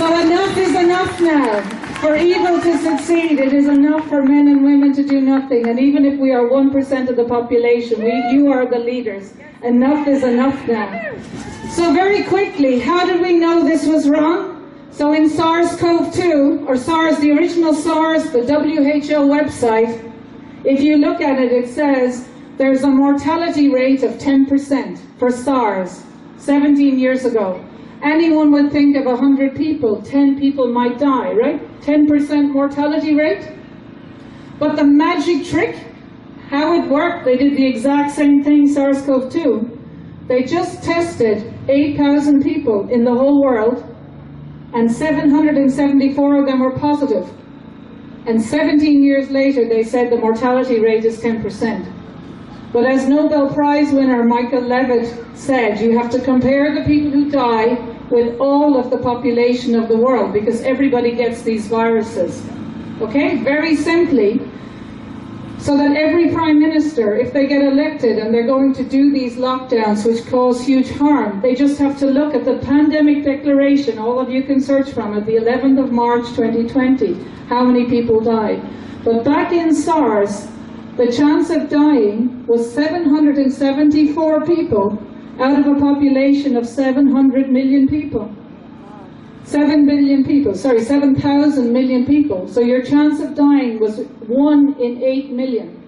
So enough is enough now. For evil to succeed, it is enough for men and women to do nothing. And even if we are 1% of the population, you are the leaders. Enough is enough now. So very quickly, how did we know this was wrong? So in SARS-CoV-2, or SARS, the original SARS, the WHO website, if you look at it, it says there's a mortality rate of 10% for SARS 17 years ago. Anyone would think of 100 people, 10 people might die, right? 10% mortality rate. But the magic trick, how it worked, they did the exact same thing SARS-CoV-2. They just tested 8,000 people in the whole world, and 774 of them were positive. And 17 years later, they said the mortality rate is 10%. But as Nobel Prize winner Michael Levitt said, you have to compare the people who die with all of the population of the world, because everybody gets these viruses. Okay, very simply, so that every prime minister, if they get elected and they're going to do these lockdowns which cause huge harm, they just have to look at the pandemic declaration, all of you can search from it, the 11th of March 2020, how many people died. But back in SARS, the chance of dying was 774 people out of a population of 700 million people. 7 billion people, sorry, 7,000 million people. So your chance of dying was 1 in 8 million.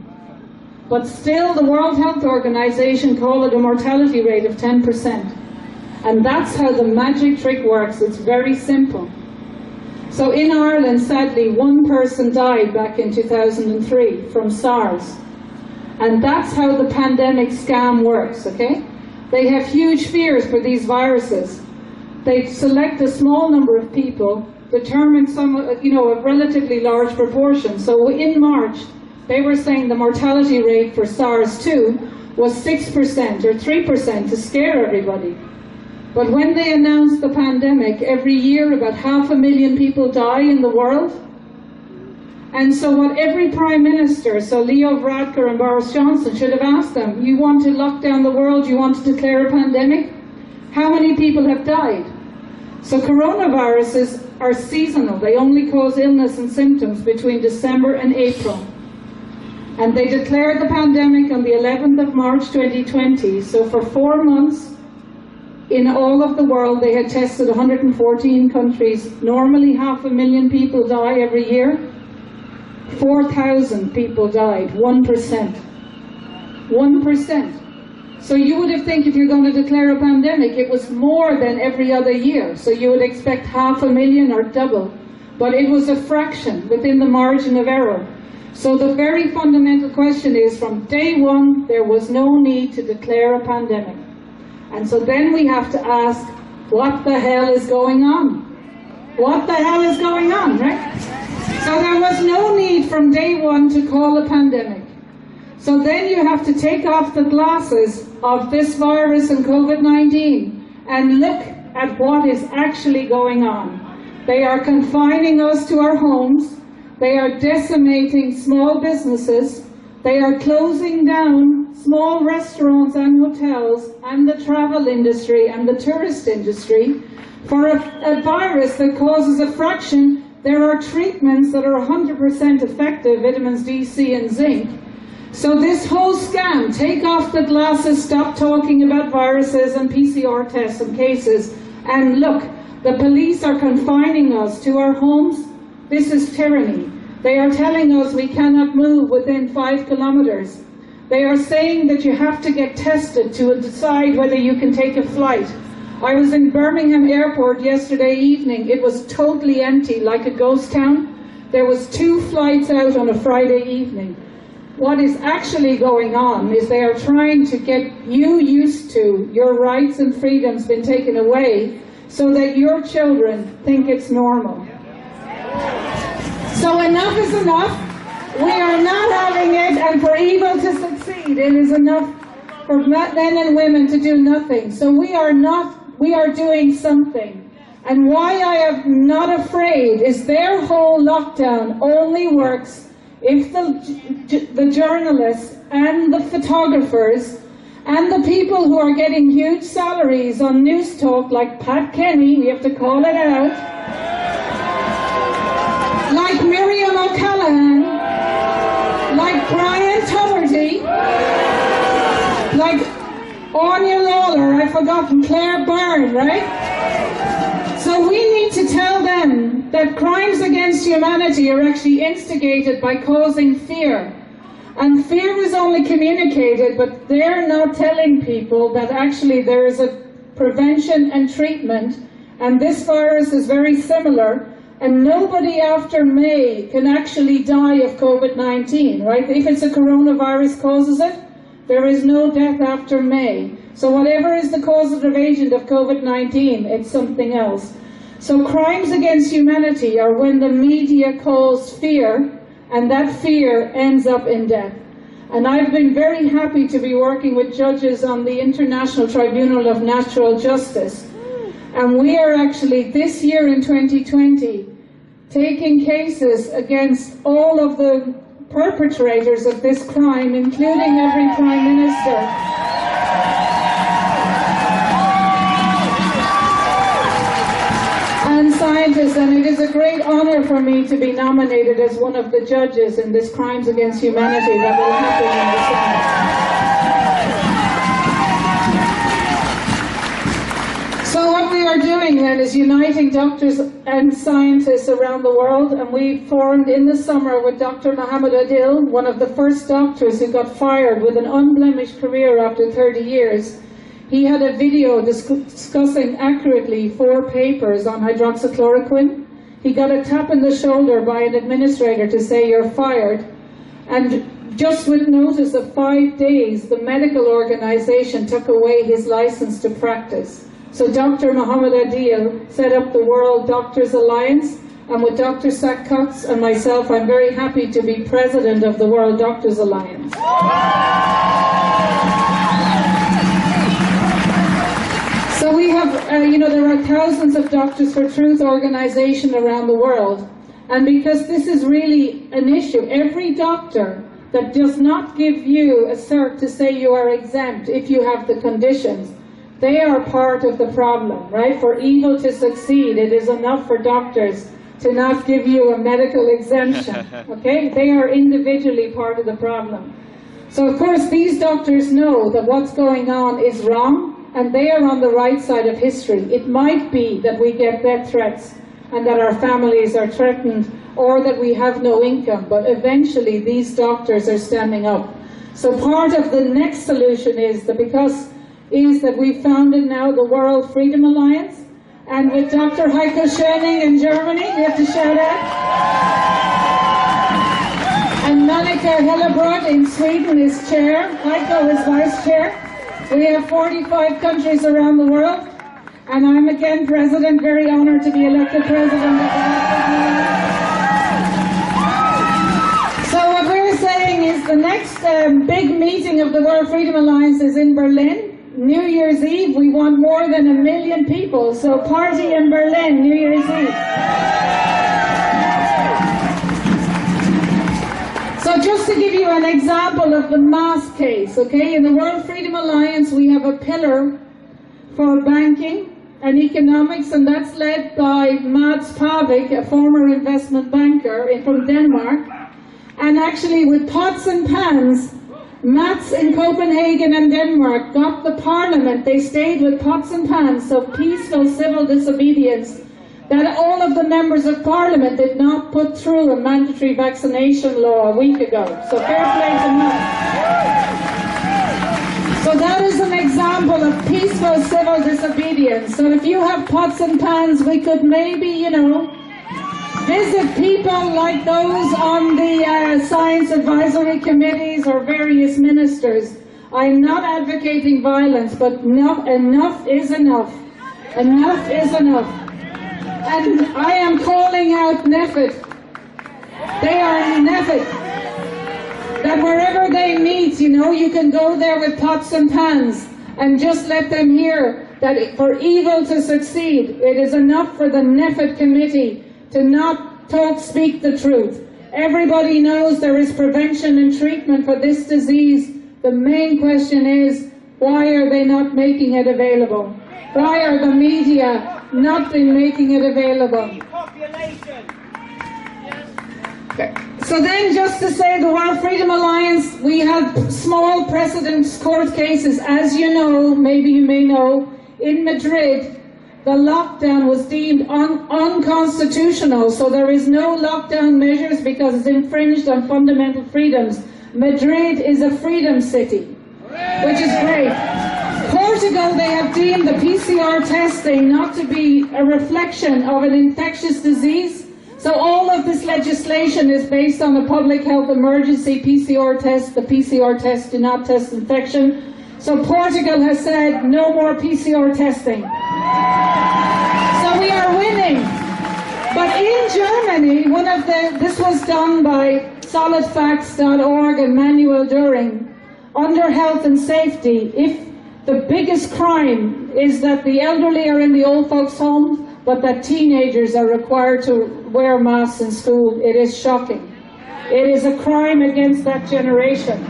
But still the World Health Organization called it a mortality rate of 10%. And that's how the magic trick works. It's very simple. So in Ireland, sadly, 1 person died back in 2003 from SARS. And that's how the pandemic scam works, okay? They have huge fears for these viruses. They select a small number of people, determine a relatively large proportion. So in March, they were saying the mortality rate for SARS-2 was 6% or 3% to scare everybody. But when they announced the pandemic, every year about 500,000 people die in the world. And so what every Prime Minister, so Leo Varadkar and Boris Johnson, should have asked them, you want to lock down the world, you want to declare a pandemic? How many people have died? So coronaviruses are seasonal. They only cause illness and symptoms between December and April. And they declared the pandemic on the 11th of March 2020. So for 4 months, in all of the world, they had tested 114 countries. Normally 500,000 people die every year. 4,000 people died, 1%. 1%. So you would have think if you're going to declare a pandemic, it was more than every other year. So you would expect 500,000 or double. But it was a fraction within the margin of error. So the very fundamental question is, from day one, there was no need to declare a pandemic. And so then we have to ask, what the hell is going on? What the hell is going on, right? So there was no need from day one to call a pandemic. So then you have to take off the glasses of this virus and COVID-19 and look at what is actually going on. They are confining us to our homes. They are decimating small businesses. They are closing down small restaurants and hotels and the travel industry and the tourist industry for a virus that causes a fraction. There are treatments that are 100% effective, vitamins D, C, and zinc. So this whole scam, take off the glasses, stop talking about viruses and PCR tests and cases, and look, the police are confining us to our homes. This is tyranny. They are telling us we cannot move within 5 kilometers. They are saying that you have to get tested to decide whether you can take a flight. I was in Birmingham Airport yesterday evening. It was totally empty, like a ghost town. There was 2 flights out on a Friday evening. What is actually going on is they are trying to get you used to your rights and freedoms being taken away so that your children think it's normal. So enough is enough. We are not having it, and for evil to succeed, it is enough for men and women to do nothing. So we are doing something. And why I am not afraid is their whole lockdown only works if the journalists and the photographers and the people who are getting huge salaries on news talk like Pat Kenny, we have to call it out, like Miriam O'Callaghan, like Brian Tuberty, like Anya Lawler, I've forgotten, Claire Byrne, right? So we need to tell them that crimes against humanity are actually instigated by causing fear. And fear is only communicated, but they're not telling people that actually there is a prevention and treatment, and this virus is very similar, and nobody after May can actually die of COVID-19, right? If it's a coronavirus causes it, there is no death after May. So whatever is the causative agent of COVID-19, it's something else. So crimes against humanity are when the media cause fear, and that fear ends up in death. And I've been very happy to be working with judges on the International Tribunal of Natural Justice. And we are actually, this year in 2020, taking cases against all of the perpetrators of this crime, including every Prime Minister. And scientists, and it is a great honor for me to be nominated as one of the judges in this Crimes Against Humanity that will happen in the Senate. So what we are doing then is uniting doctors and scientists around the world, and we formed in the summer with Dr. Mohammed Adil, one of the first doctors who got fired with an unblemished career after 30 years. He had a video discussing accurately 4 papers on hydroxychloroquine. He got a tap in the shoulder by an administrator to say, "You're fired." And just with notice of 5 days, the medical organization took away his license to practice. So Dr. Mohammed Adil set up the World Doctors Alliance, and with Dr. Sack Cox and myself, I'm very happy to be president of the World Doctors Alliance. So we have, there are thousands of Doctors for Truth organization around the world. And because this is really an issue, every doctor that does not give you a cert to say you are exempt if you have the conditions, they are part of the problem, right? For evil to succeed, it is enough for doctors to not give you a medical exemption, okay? They are individually part of the problem. So of course these doctors know that what's going on is wrong, and they are on the right side of history. It might be that we get death threats and that our families are threatened or that we have no income, but eventually these doctors are standing up. So part of the next solution is that we founded now the World Freedom Alliance, and with Dr. Heiko Schöning in Germany, we have to shout out, and Monica Hellebrott in Sweden is chair, Heiko is vice chair. We have 45 countries around the world, and I'm again president, very honored to be elected president of the So what we're saying is the next big meeting of the World Freedom Alliance is in Berlin. New Year's Eve, we want more than 1 million people, so party in Berlin, New Year's Eve. So just to give you an example of the mass case, okay, in the World Freedom Alliance we have a pillar for banking and economics, and that's led by Mads Pavik, a former investment banker from Denmark. And actually with pots and pans, Mats in Copenhagen and Denmark got the parliament, they stayed with pots and pans, so peaceful civil disobedience, that all of the members of parliament did not put through a mandatory vaccination law a week ago. So fair play to Mats. So that is an example of peaceful civil disobedience. So if you have pots and pans, we could maybe, visit people like those on the science advisory committees or various ministers. I'm not advocating violence, but enough is enough. Enough is enough. And I am calling out NEFIT. They are NEFIT. That wherever they meet, you can go there with pots and pans and just let them hear that for evil to succeed, it is enough for the NEFIT committee to not speak the truth. Everybody knows there is prevention and treatment for this disease. The main question is, why are they not making it available? Why are the media not making it available? So then, just to say, the World Freedom Alliance, we have small precedent court cases. As you know, maybe you may know, in Madrid, the lockdown was deemed unconstitutional, so there is no lockdown measures because it's infringed on fundamental freedoms. Madrid is a freedom city, which is great. Portugal, they have deemed the PCR testing not to be a reflection of an infectious disease. So all of this legislation is based on the public health emergency PCR test. The PCR test do not test infection. So Portugal has said no more PCR testing. So we are winning. But in Germany, this was done by solidfacts.org and Manuel Düring. Under health and safety, if the biggest crime is that the elderly are in the old folks' home, but that teenagers are required to wear masks in school, it is shocking. It is a crime against that generation.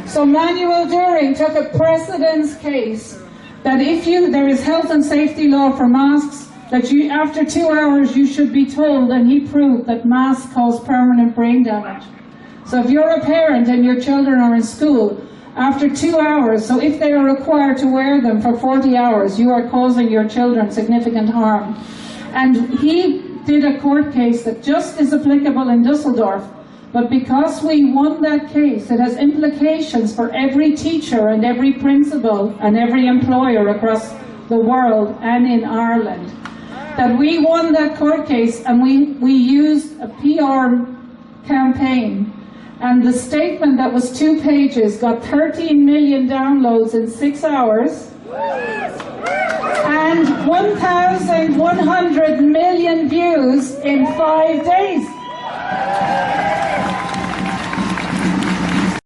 So Manuel Düring took a precedence case that if there is health and safety law for masks, that after 2 hours you should be told, and he proved that masks cause permanent brain damage. So if you're a parent and your children are in school, after 2 hours, so if they are required to wear them for 40 hours, you are causing your children significant harm. And he did a court case that just is applicable in Düsseldorf, but because we won that case, it has implications for every teacher and every principal and every employer across the world and in Ireland. That we won that court case, and we used a PR campaign, and the statement that was 2 pages got 13 million downloads in 6 hours and 1,100 million views in 5 days.